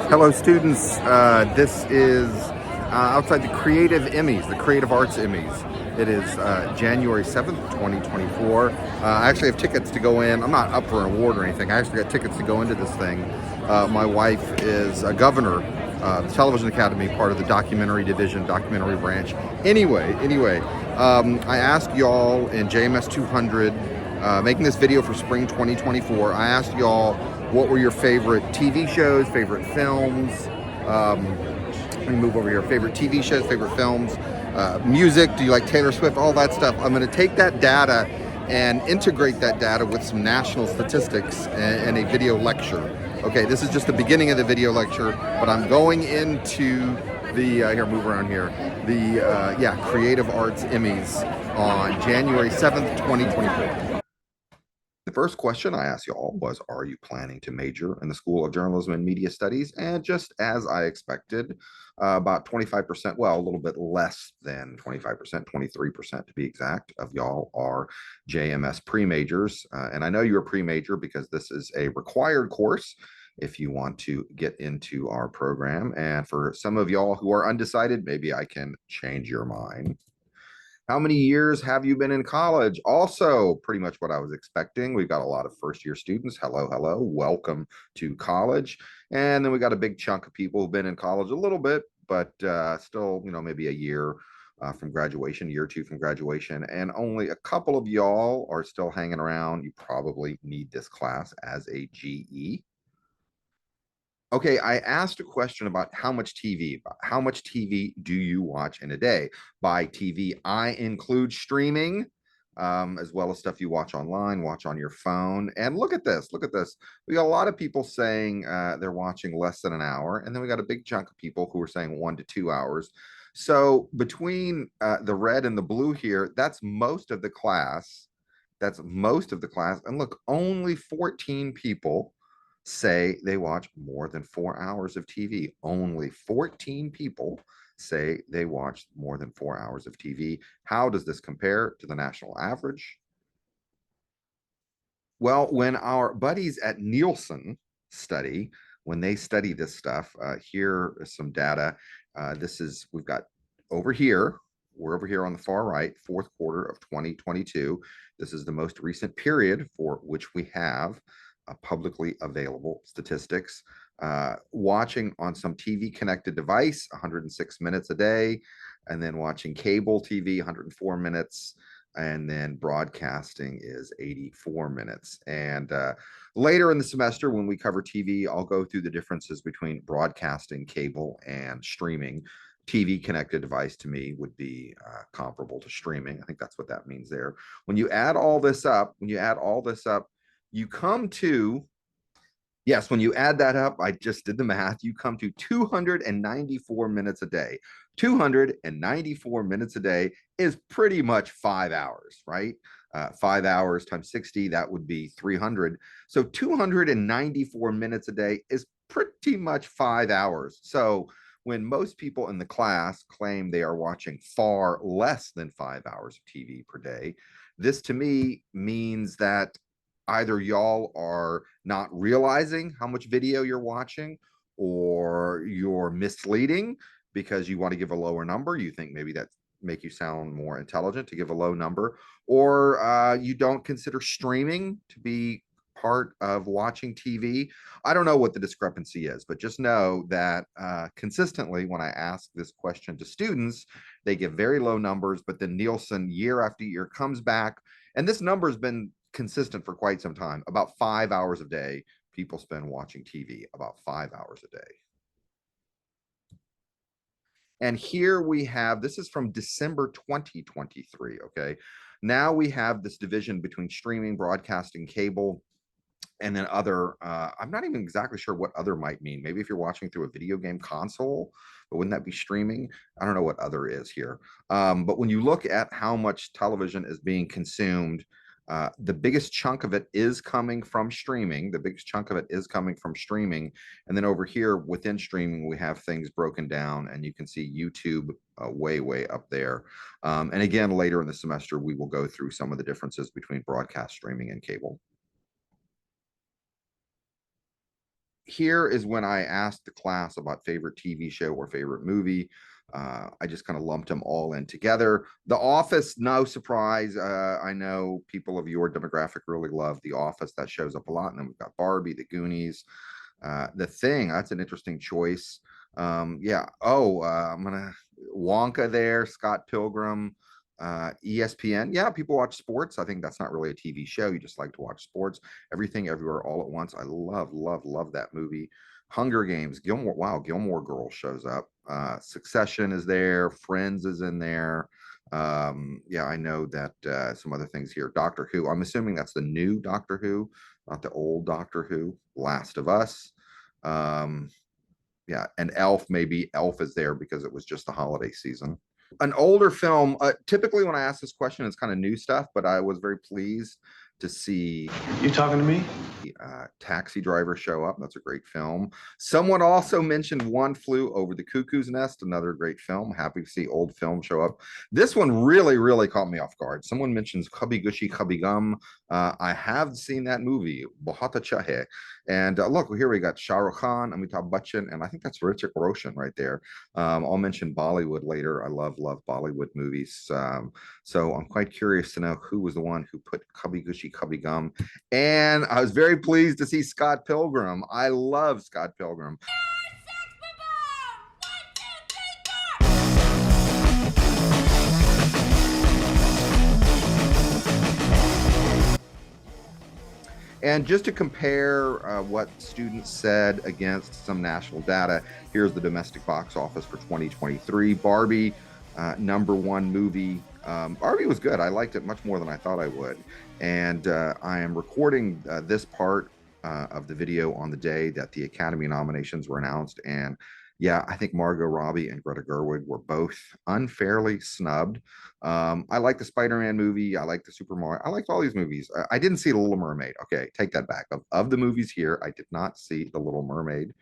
Hello, students. This is outside the Creative Emmys, the Creative Arts Emmys. It is January 7th, 2024. I actually have tickets to go in. I'm not up for an award or anything. I actually got tickets to go into this thing. My wife is a governor, the Television Academy, part of the documentary division, documentary branch. Anyway, I asked y'all in JMS 200, making this video for spring 2024, I asked y'all what were your favorite TV shows, favorite films. Let me move over here. Favorite TV shows, favorite films, music. Do you like Taylor Swift? All that stuff. I'm going to take that data and integrate that data with some national statistics and a video lecture. Okay, this is just the beginning of the video lecture, but I'm going into the here, move around here. The Creative Arts Emmys on January 7th, 2024. The first question I asked y'all was, are you planning to major in the School of Journalism and Media Studies? And just as I expected, about 25%, well, a little bit less than 25%, 23% to be exact, of y'all are JMS pre-majors. And I know you're a pre-major because this is a required course if you want to get into our program. And for some of y'all who are undecided, maybe I can change your mind. How many years have you been in college? Also, pretty much what I was expecting. We've got a lot of first-year students. Hello, hello. Welcome to college. And then we got a big chunk of people who've been in college a little bit, but still, maybe a year from graduation, year or two from graduation. And only a couple of y'all are still hanging around. You probably need this class as a GE. Okay, I asked a question about how much TV. How much TV do you watch in a day? By TV, I include streaming, as well as stuff you watch online, watch on your phone. And look at this. Look at this. We got a lot of people saying they're watching less than an hour. And then we got a big chunk of people who are saying 1 to 2 hours. So between the red and the blue here, that's most of the class. That's most of the class. And look, only 14 people say they watch more than 4 hours of TV. Only 14 people say they watch more than 4 hours of TV. How does this compare to the national average? Well, when our buddies at Nielsen study, when they study this stuff, here is some data. We've got over here, we're over here on the far right, fourth quarter of 2022. This is the most recent period for which we have publicly available statistics. Watching on some TV connected device, 106 minutes a day, and then watching cable TV, 104 minutes, and then broadcasting is 84 minutes. And later in the semester, when we cover TV, I'll go through the differences between broadcasting, cable, and streaming. TV connected device to me would be comparable to streaming. I think that's what that means there. When you add all this up, you come to, yes, when you add that up, I just did the math, you come to 294 minutes a day. 294 minutes a day is pretty much 5 hours, right? 5 hours times 60, that would be 300. So 294 minutes a day is pretty much 5 hours. So when most people in the class claim they are watching far less than 5 hours of TV per day, this to me means that either y'all are not realizing how much video you're watching, or you're misleading because you want to give a lower number. You think maybe that make you sound more intelligent to give a low number, or you don't consider streaming to be part of watching TV. I don't know what the discrepancy is, but just know that consistently when I ask this question to students, they give very low numbers, but then Nielsen year after year comes back, and this number has been consistent for quite some time. About 5 hours a day people spend watching TV, about 5 hours a day. And here we have, this is from December 2023, okay? Now we have this division between streaming, broadcasting, cable, and then other. I'm not even exactly sure what other might mean. Maybe if you're watching through a video game console, but wouldn't that be streaming? I don't know what other is here. But when you look at how much television is being consumed, the biggest chunk of it is coming from streaming. The biggest chunk of it is coming from streaming. And then over here within streaming, we have things broken down, and you can see YouTube way, way up there. And again, later in the semester, we will go through some of the differences between broadcast streaming and cable. here is when I asked the class about favorite TV show or favorite movie. I just kind of lumped them all in together. The Office, no surprise. I know people of your demographic really love The Office. That shows up a lot. And then we've got Barbie, The Goonies, The Thing. That's an interesting choice. Yeah. Oh, I'm gonna Wonka there. Scott Pilgrim. ESPN. Yeah, people watch sports. I think that's not really a TV show. You just like to watch sports. Everything, Everywhere, All at Once. I love, love, love that movie. Hunger Games. Gilmore. Wow, Gilmore Girls shows up. Succession is there. Friends is in there. Yeah, I know that some other things here. Doctor Who. I'm assuming that's the new Doctor Who, not the old Doctor Who. Last of Us. Um, yeah, and Elf. Maybe Elf is there because it was just the holiday season. An older film, typically when I ask this question, it's kind of new stuff, but I was very pleased to see You talking to me? Taxi Driver show up. That's a great film. Someone also mentioned One Flew Over the Cuckoo's Nest, another great film. Happy to see old film show up. This one really, really caught me off guard. Someone mentions Cubby Gushy Cubby Gum. I have seen that movie, Bahata Chahe. And look, here we got Shah Rukh Khan, Amitabh Bachchan, and I think that's Hrithik Roshan right there. I'll mention Bollywood later. I love Bollywood movies. So I'm quite curious to know who was the one who put Cubby Gushy Cubby Gum. And I was very pleased to see Scott Pilgrim. I love Scott Pilgrim. And just to compare what students said against some national data, here's the domestic box office for 2023. Barbie, #1 movie. Barbie was good. I liked it much more than I thought I would. And I am recording this part of the video on the day that the Academy nominations were announced. And yeah, I think Margot Robbie and Greta Gerwig were both unfairly snubbed. I like the Spider-Man movie. I like the Super Mario. I liked all these movies. I didn't see The Little Mermaid. Okay, take that back. Of the movies here, I did not see The Little Mermaid.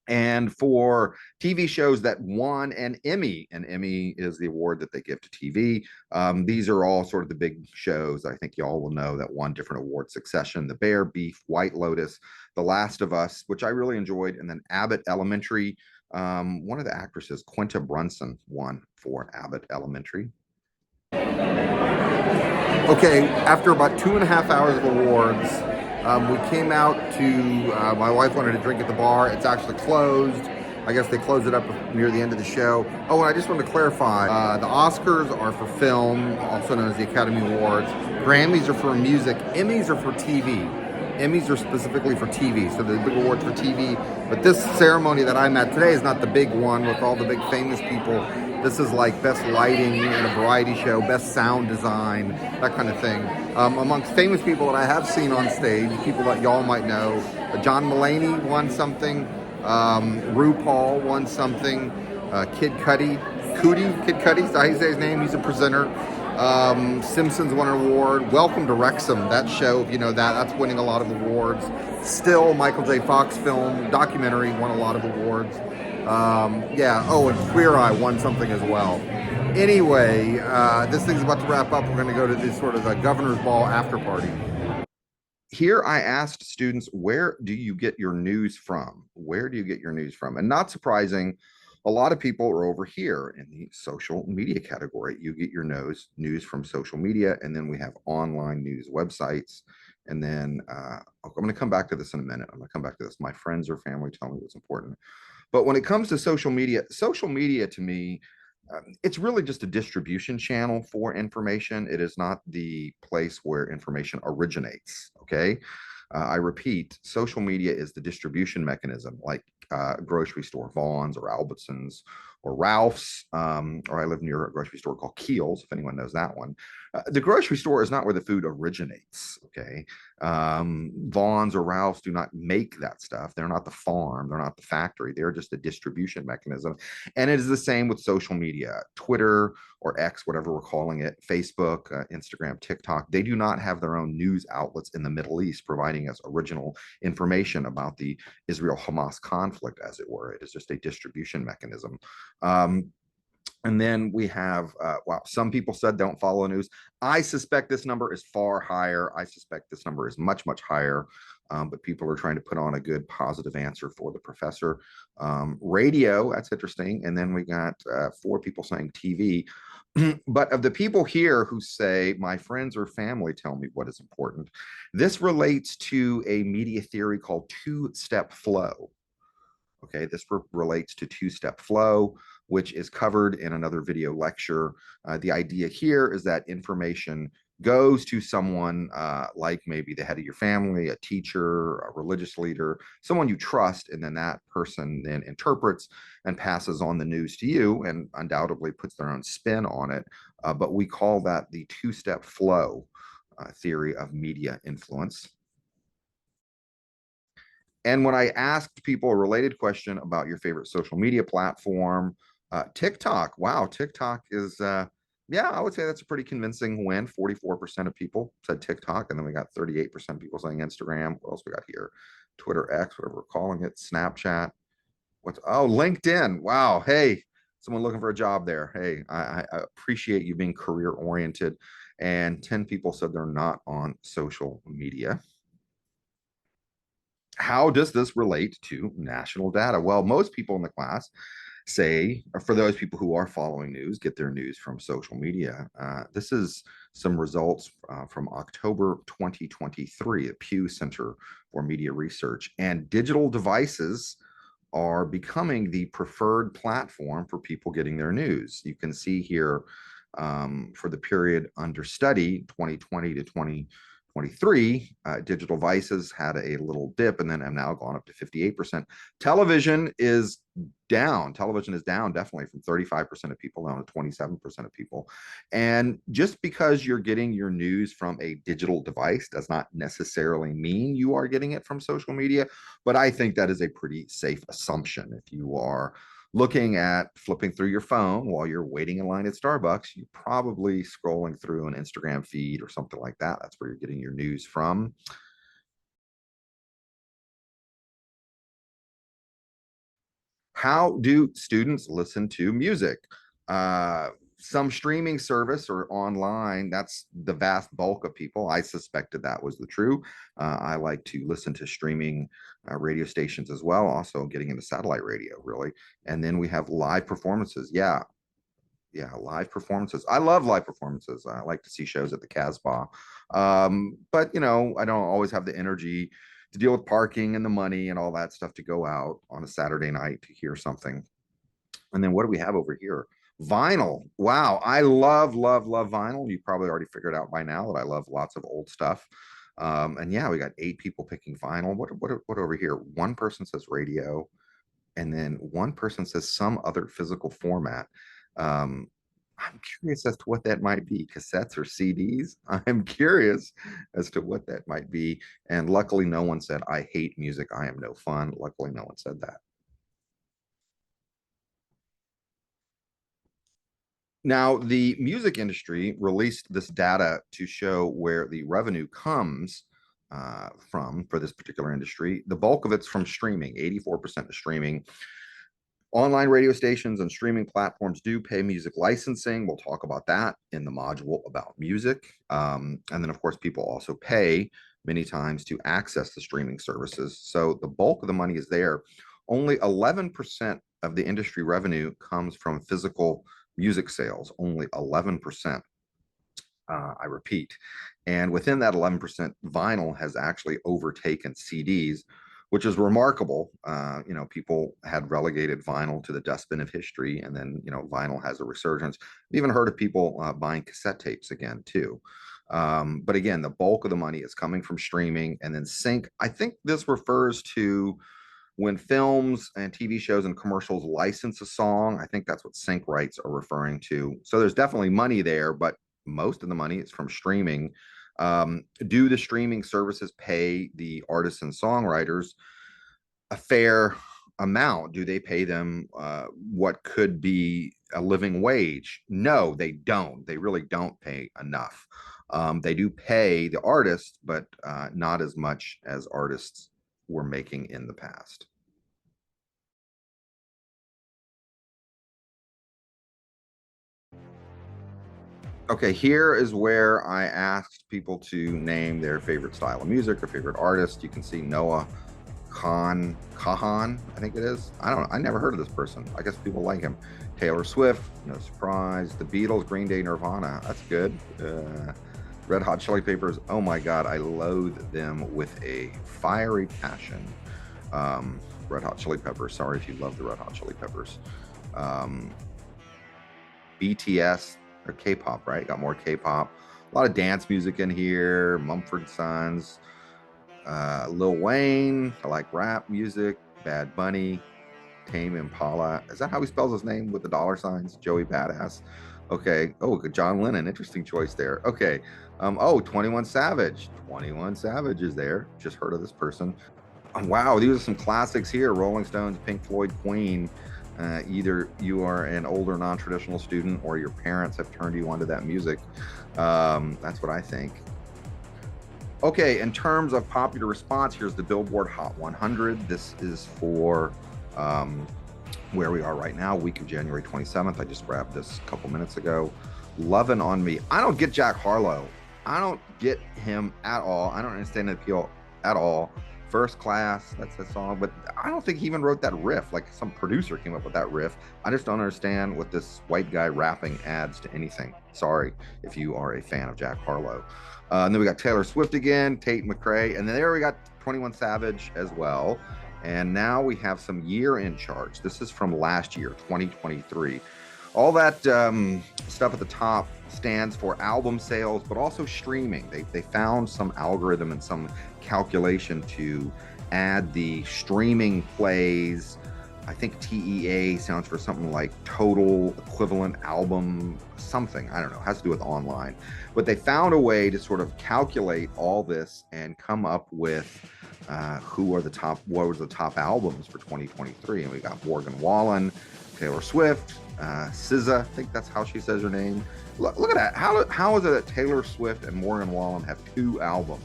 And for TV shows that won an Emmy is the award that they give to TV. These are all sort of the big shows. I think y'all will know that won different awards: Succession, The Bear, Beef, White Lotus, The Last of Us, which I really enjoyed, and then Abbott Elementary. One of the actresses, Quinta Brunson, won for Abbott Elementary. Okay, after about 2.5 hours of awards, we came out to, my wife wanted to drink at the bar. It's actually closed. I guess they closed it up near the end of the show. Oh, and I just wanted to clarify, the Oscars are for film, also known as the Academy Awards. Grammys are for music. Emmys are for TV. Emmys are specifically for TV, so the big awards for TV. But this ceremony that I'm at today is not the big one with all the big famous people. This is like best lighting in a variety show, best sound design, that kind of thing. Amongst famous people that I have seen on stage, people that y'all might know, John Mulaney won something, RuPaul won something, Kid Cudi, Kid Cudi, is how you say his name? He's a presenter. Simpsons won an award. Welcome to Wrexham, that show, if you know that, that's winning a lot of awards. Still, Michael J. Fox film, documentary, won a lot of awards. Yeah, oh, and Queer Eye won something as well. Anyway, this thing's about to wrap up. We're going to go to this sort of a governor's ball after party. Here I asked students, where do you get your news from? Where do you get your news from? And not surprising, a lot of people are over here in the social media category. You get your news from social media, and then we have online news websites. And then I'm going to come back to this in a minute. I'm going to come back to this. My friends or family tell me what's important. But when it comes to social media to me, it's really just a distribution channel for information. It is not the place where information originates. Okay. I repeat, social media is the distribution mechanism, like grocery store, Vaughn's or Albertsons or Ralph's, or I live near a grocery store called Keel's, if anyone knows that one. The grocery store is not where the food originates, okay? Vaughn's or Ralph's do not make that stuff. They're not the farm. They're not the factory. They're just a distribution mechanism. And it is the same with social media, Twitter or X, whatever we're calling it, Facebook, Instagram, TikTok. They do not have their own news outlets in the Middle East providing us original information about the Israel-Hamas conflict, as it were. It is just a distribution mechanism. And then we have, wow, some people said don't follow news. I suspect this number is far higher. I suspect this number is much, much higher. but people are trying to put on a good positive answer for the professor. Radio, that's interesting. And then we got 4 people saying TV. But of the people here who say, my friends or family tell me what is important, this relates to a media theory called two-step flow. Okay, this relates to two-step flow, which is covered in another video lecture. The idea here is that information goes to someone like maybe the head of your family, a teacher, a religious leader, someone you trust, and then that person then interprets and passes on the news to you and undoubtedly puts their own spin on it. But we call that the two-step flow theory of media influence. And when I asked people a related question about your favorite social media platform, TikTok, wow, TikTok is, yeah, I would say that's a pretty convincing win. 44% of people said TikTok, and then we got 38% of people saying Instagram. What else we got here? Twitter X, whatever we're calling it, Snapchat. Oh, LinkedIn. Wow. Hey, someone looking for a job there. Hey, I appreciate you being career oriented. And 10 people said they're not on social media. How does this relate to national data? Well, most people in the class say, for those people who are following news, get their news from social media. This is some results from October 2023 at Pew Center for Media Research. And digital devices are becoming the preferred platform for people getting their news. You can see here for the period under study, 2020 to 2023, digital devices had a little dip and then have now gone up to 58%. Television is down. Television is down definitely from 35% of people down to 27% of people. And just because you're getting your news from a digital device does not necessarily mean you are getting it from social media. But I think that is a pretty safe assumption. If you are looking at flipping through your phone while you're waiting in line at Starbucks, you're probably scrolling through an Instagram feed or something like that. That's where you're getting your news from. How do students listen to music? Some streaming service or online, that's the vast bulk of people. I suspected that was the true. I like to listen to streaming radio stations as well, also getting into satellite radio, really. And then we have live performances. Yeah, live performances. I love live performances. I like to see shows at the Casbah. But you know, I don't always have the energy to deal with parking and the money and all that stuff to go out on a Saturday night to hear something. And then what do we have over here? Vinyl. Wow, I love, love, love vinyl. You probably already figured out by now that I love lots of old stuff. And yeah, we got 8 people picking vinyl. What over here? One person says radio, and then one person says some other physical format. Um, I'm curious as to what that might be, cassettes or CDs. I'm curious as to what that might be. And luckily, no one said, I hate music. I am no fun. Luckily, no one said that. Now, the music industry released this data to show where the revenue comes from for this particular industry. The bulk of it's from streaming, 84% of streaming. Online radio stations and streaming platforms do pay music licensing. We'll talk about that in the module about music. And then, of course, people also pay many times to access the streaming services. So the bulk of the money is there. Only 11% of the industry revenue comes from physical music sales, only 11%. I repeat. And within that 11%, vinyl has actually overtaken CDs, which is remarkable. You know, people had relegated vinyl to the dustbin of history, and then, you know, vinyl has a resurgence. I've even heard of people buying cassette tapes again, too. But again, the bulk of the money is coming from streaming and then sync. I think this refers to when films and TV shows and commercials license a song. I think that's what sync rights are referring to. So there's definitely money there, but most of the money is from streaming. Do the streaming services pay the artists and songwriters a fair amount? Do they pay them what could be a living wage? No, they don't. They really don't pay enough. They do pay the artists, but not as much as artists were making in the past. Okay, here is where I asked people to name their favorite style of music or favorite artist. You can see Noah Kahan, I think it is. I never heard of this person. I guess people like him. Taylor Swift, no surprise. The Beatles, Green Day, Nirvana. That's good. Red Hot Chili Peppers. Oh my God, I loathe them with a fiery passion. Red Hot Chili Peppers. Sorry if you love the Red Hot Chili Peppers. Um, BTS or K-pop, right? Got more K-pop. A lot of dance music in here. Mumford Sons, Lil Wayne. I like rap music. Bad Bunny, Tame Impala. Is that how he spells his name with the dollar signs? Joey Badass. Okay. Oh, John Lennon. Interesting choice there. Okay. Oh, 21 Savage. 21 Savage is there. Just heard of this person. Oh, wow, these are some classics here. Rolling Stones, Pink Floyd, Queen. Either you are an older non-traditional student or your parents have turned you onto that music. That's what I think. Okay, in terms of popular response, here's the Billboard Hot 100. This is for where we are right now, week of January 27th. I just grabbed this a couple minutes ago. Lovin' on Me. I don't get Jack Harlow. I don't get him at all. I don't understand the appeal at all. First Class, that's the song, but I don't think he even wrote that riff. Like some producer came up with that riff. I just don't understand what this white guy rapping adds to anything. Sorry if you are a fan of Jack Harlow. And then we got Taylor Swift again, Tate McRae, and then there we got 21 Savage as well. And now we have some year-end charts. This is from last year, 2023. All that stuff at the top stands for album sales, but also streaming. They found some algorithm and some calculation to add the streaming plays. I think TEA sounds for something like total equivalent album something. I don't know. It has to do with online. But they found a way to sort of calculate all this and come up with what was the top albums for 2023. And we got Morgan Wallen, Taylor Swift, SZA, I think that's how she says her name. Look at that. How is it that Taylor Swift and Morgan Wallen have 2 albums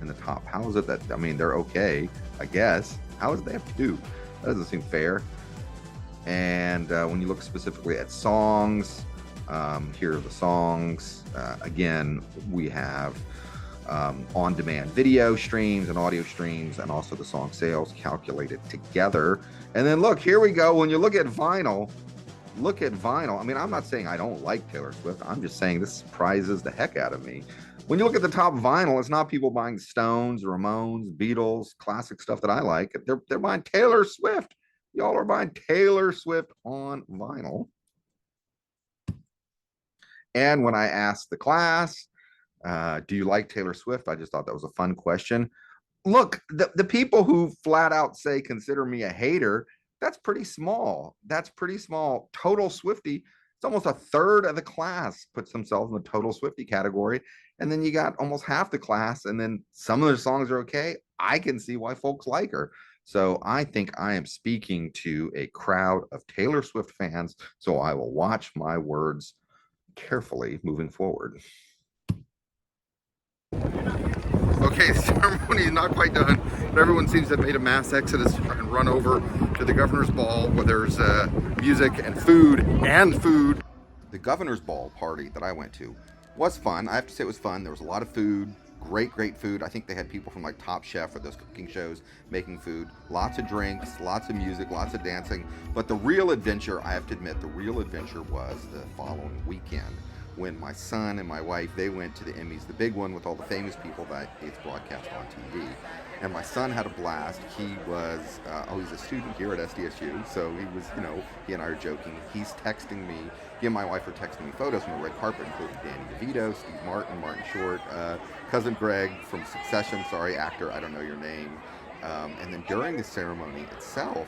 in the top? How is it that, I mean, they're okay, I guess. How is it they have 2? That doesn't seem fair. And when you look specifically at songs, here are the songs. Again, we have on-demand video streams and audio streams, and also the song sales calculated together. And then look, here we go. When you look at vinyl, I mean, I'm not saying I don't like Taylor Swift. I'm just saying this surprises the heck out of me. When you look at the top vinyl, it's not people buying Stones, Ramones, Beatles, classic stuff that I like. They're buying Taylor Swift. Y'all are buying Taylor Swift on vinyl. And when I asked the class, do you like Taylor Swift? I just thought that was a fun question. Look, the people who flat out say, consider me a hater, that's pretty small. That's pretty small. Total Swifty, it's almost a third of the class puts themselves in the total Swifty category. And then you got almost half the class, and then some of their songs are okay. I can see why folks like her. So I think I am speaking to a crowd of Taylor Swift fans. So I will watch my words carefully moving forward. Okay, the ceremony is not quite done, but everyone seems to have made a mass exodus and run over to the governor's ball where there's music and food. The governor's ball party that I went to was fun. I have to say it was fun. There was a lot of food, great food. I think they had people from like Top Chef or those cooking shows making food. Lots of drinks, lots of music, lots of dancing. But the real adventure, I have to admit, the real adventure was the following weekend, when my son and my wife, they went to the Emmys, the big one with all the famous people that it's broadcast on TV. And my son had a blast. He was, he's a student here at SDSU, so he was, he and I are joking. He's texting me, he and my wife are texting me photos from the red carpet, including Danny DeVito, Steve Martin, Martin Short, cousin Greg from Succession, sorry, actor, I don't know your name. And then during the ceremony itself,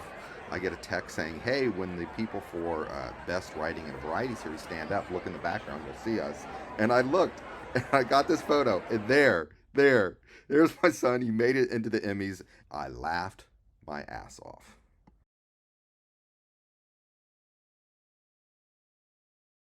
I get a text saying, hey, when the people for Best Writing in a Variety Series stand up, look in the background, you'll see us. And I looked, and I got this photo, and there's my son. He made it into the Emmys. I laughed my ass off.